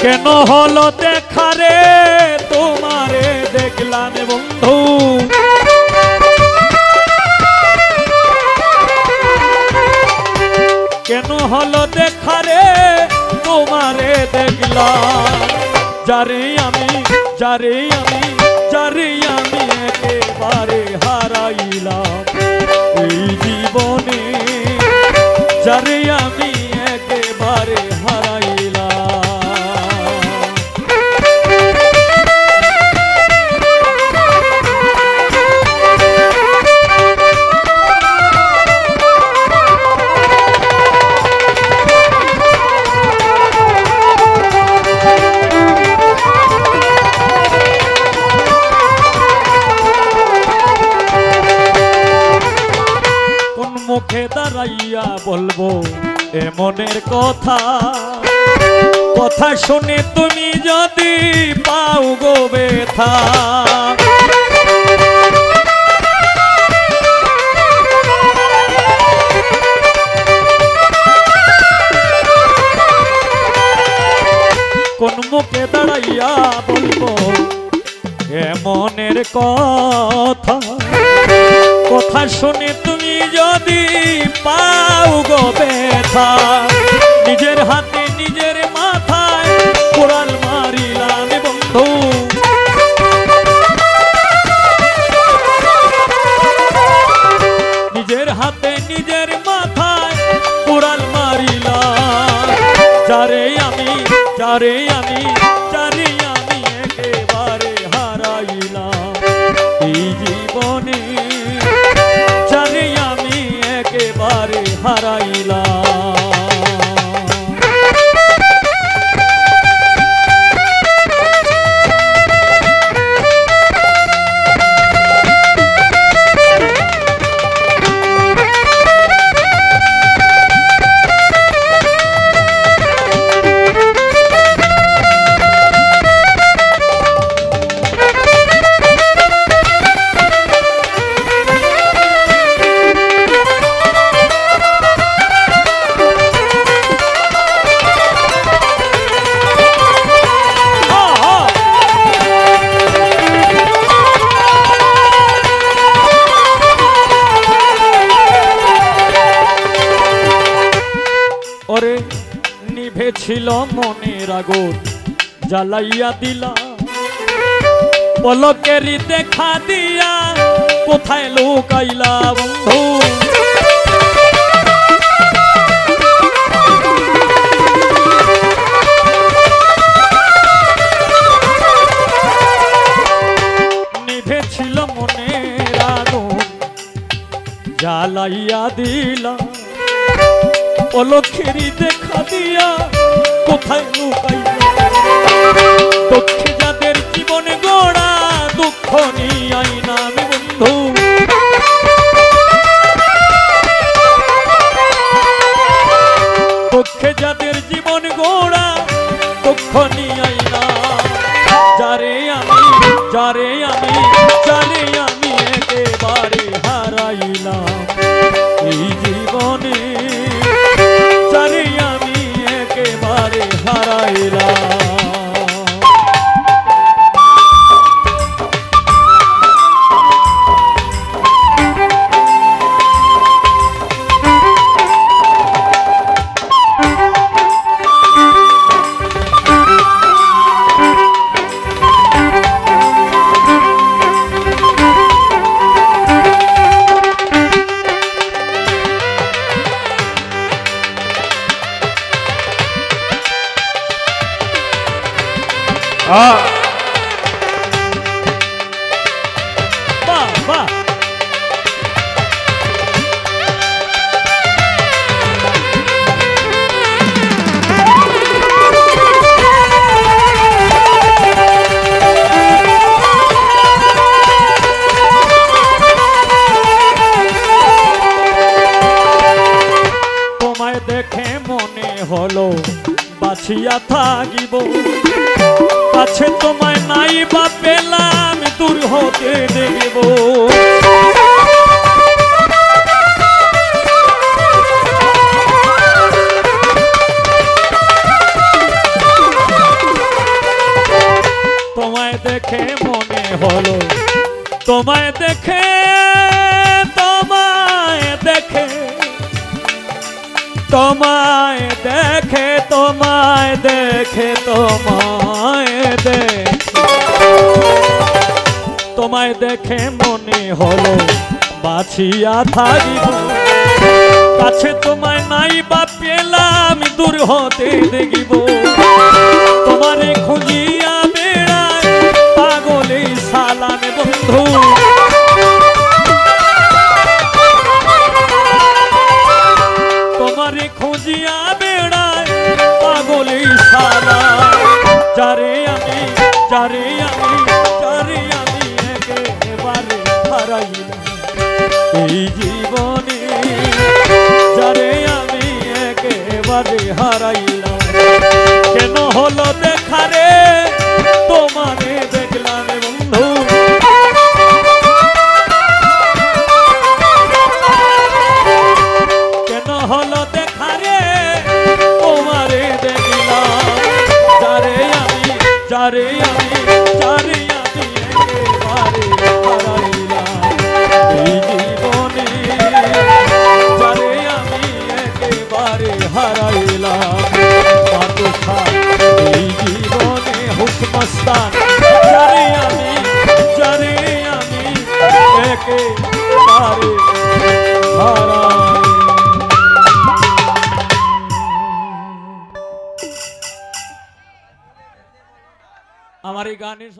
কেন হলো দেখা রে তোমারে দেখলাম বন্ধু, কেন হলো দেখা রে তোমারে দেখলাম, যারে আমি একেবারে হারাইলাম এই জীবনে, যারে আমি একেবারে হারাইলাম। মুখে দাঁড়াইয়া বলবো এমনের কথা, কথা শুনে তুমি যদি পাও গো ব্যথা, কোন মুখে দাঁড়াইয়া বলবো এমনের কথা, কথা শুনে তুমি যদি পাও গো ব্যথা, নিজের হাতে নিজের মাথায় কোরাল মারিলাম বন্ধু, নিজের হাতে নিজের মাথায় কোরাল মারিলাম, যারে আমি একেবারে হারাইলাম এই জীবনে, যারে আমি একেবারে হারাইলাম। ওরে নিভেছিল মনের আগুন জ্বালাইয়া দিলা, পলকেরই দেখা দিয়া কোথায় লুকাইলা বন্ধু, নিভেছিল মনের আগুন জ্বালাইয়া দিলা, পলকেরই দেখা দিয়া কোথায় লুকাইলা, দুঃখে যাদের জীবনে গড়া দুঃখ নিয়াই নামে বন্ধু, দুঃখে যাদের জীবন গড়া দুঃখ নিয়াই না, যারে আমি একেবারে হারাইলাম এই জীবনে, যারে আমি একেবারে হারাইলাম। বাহ বাহ, তোমায় দেখে মনে হলো বাছিয়া থাকিব, কাছে তোমায় নাই বা পেলাম দূর হতে দেব, দেখে মনে হলো তোমায় দেখে তোমায় দেখে তোমায় দেখে তোমায় দেখে তোমায় দেখে তোমায় দেখে মনে হলো বাছিয়া থাকিব কাছে তোমায় নাই বা পেলাম দূর হতে দেখিব তোমারে খুঁজিয়া বেড়ায় পাগলে সালামে বন্ধু তোমারে খুঁজিয়া বেড়ায় পাগলে সালাম যারে আমি যারে আমি যারে আমি একেবারে হারাইলাম এই জীবনে যারে আমি একেবারে হারাইলাম কেন হলো দেখা রে তোমারে দেখলাম বন্ধু কেন হলো দেখা রে তোমারে দেখলাম যারে আমি যারে আমি যারে আমি একেবারে হারাইলাম এই জীবনে যারে আমি একেবারে হারাইলাম বাদশা এই জীবনে হুকমস্তান যারে আমি একেবারে হারাইলাম। আমার এই গানের